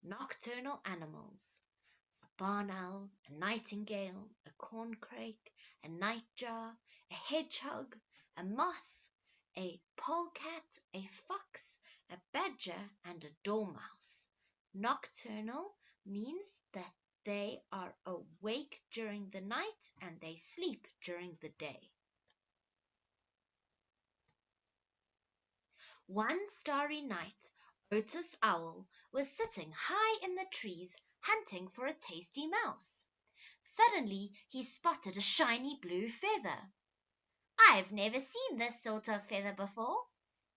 Nocturnal animals. A barn owl, a nightingale, a corncrake, a nightjar, a hedgehog, a moth, a polecat, a fox, a badger, and a dormouse. Nocturnal means that they are awake during the night and they sleep during the day. One starry night, Otis Owl was sitting high in the trees hunting for a tasty mouse. Suddenly he spotted a shiny blue feather. "I've never seen this sort of feather before,"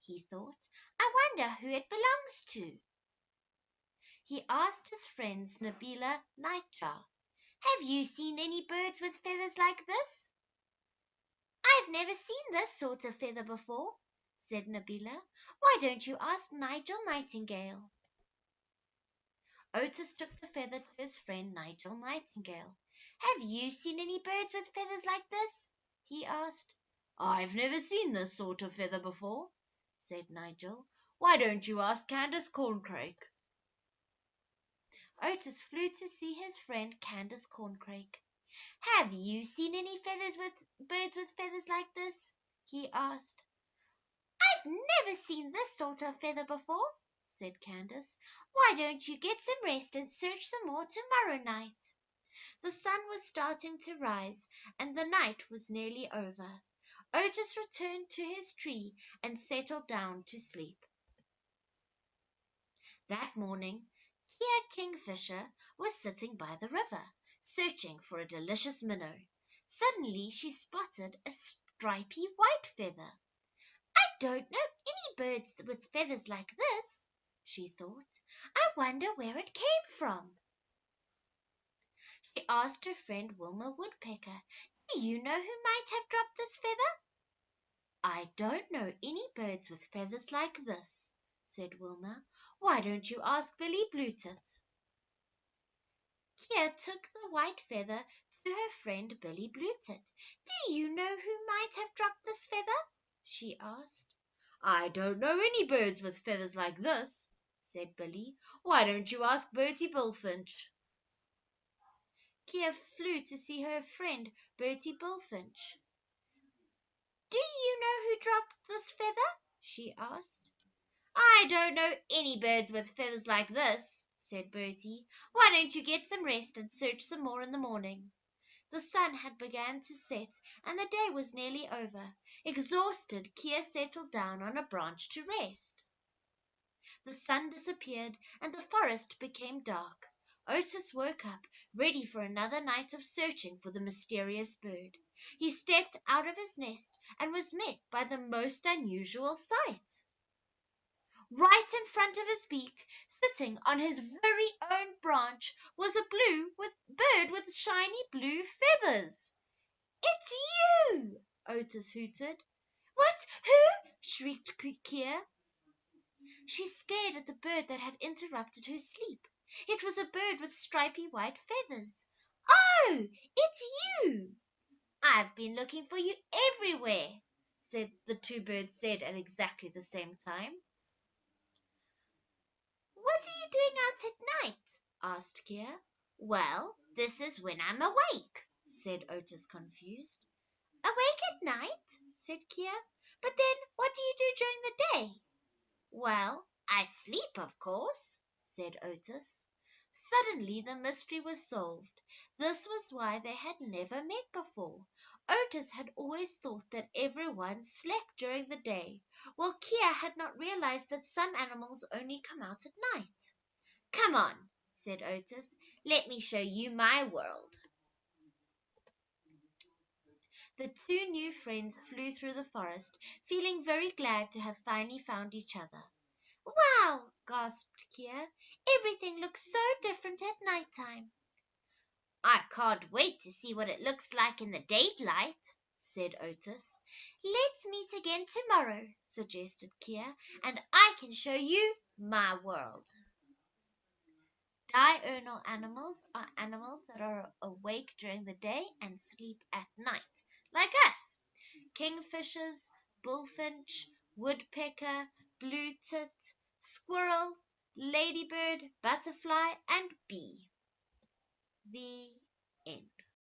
he thought. "I wonder who it belongs to." He asked his friend Snabila Nightjar, "Have you seen any birds with feathers like this?" "I've never seen this sort of feather before," said Nabila. "Why don't you ask Nigel Nightingale?" Otis took the feather to his friend Nigel Nightingale. "Have you seen any birds with feathers like this?" he asked. "I've never seen this sort of feather before," said Nigel. "Why don't you ask Candace Corncrake?" Otis flew to see his friend Candace Corncrake. "Have you seen any birds with feathers like this?" he asked. "I've never seen this sort of feather before," said Candace. "Why don't you get some rest and search some more tomorrow night?" The sun was starting to rise, and the night was nearly over. Otis returned to his tree and settled down to sleep. That morning, Kia Kingfisher was sitting by the river, searching for a delicious minnow. Suddenly she spotted a stripy white feather. "I don't know any birds with feathers like this," she thought. "I wonder where it came from." She asked her friend Wilma Woodpecker, "Do you know who might have dropped this feather?" "I don't know any birds with feathers like this," said Wilma. "Why don't you ask Billy Bluetit?" Kia took the white feather to her friend Billy Bluetit. "Do you know who might have dropped this feather?" she asked. "I don't know any birds with feathers like this," said Billy. "Why don't you ask Bertie Bullfinch?" Kia flew to see her friend Bertie Bullfinch. "Do you know who dropped this feather?" she asked. "I don't know any birds with feathers like this," said Bertie. "Why don't you get some rest and search some more in the morning?" The sun had begun to set and the day was nearly over. Exhausted, Kia settled down on a branch to rest. The sun disappeared and the forest became dark. Otis woke up, ready for another night of searching for the mysterious bird. He stepped out of his nest and was met by the most unusual sight. Right in front of his beak, sitting on his very own branch, was a bird with shiny blue feathers. "It's you!" Otis hooted. "What? Who?" shrieked Kia. She stared at the bird that had interrupted her sleep. It was a bird with stripy white feathers. "Oh, it's you!" "I've been looking for you everywhere," the two birds said at exactly the same time. "What are you doing out at night?" asked Kia. "Well, this is when I'm awake," said Otis, confused. "Awake at night?" said Kia. "But then what do you do during the day?" "Well, I sleep, of course," said Otis. Suddenly the mystery was solved. This was why they had never met before. Otis had always thought that everyone slept during the day, while Kia had not realized that some animals only come out at night. "Come on," said Otis. "Let me show you my world." The two new friends flew through the forest, feeling very glad to have finally found each other. "Wow!" gasped Kia. "Everything looks so different at night time." "I can't wait to see what it looks like in the daylight," said Otis. "Let's meet again tomorrow," suggested Kia, "and I can show you my world." Diurnal animals are animals that are awake during the day and sleep at night, like us. Kingfishers, bullfinch, woodpecker, blue tit, squirrel, ladybird, butterfly, and bee. The end.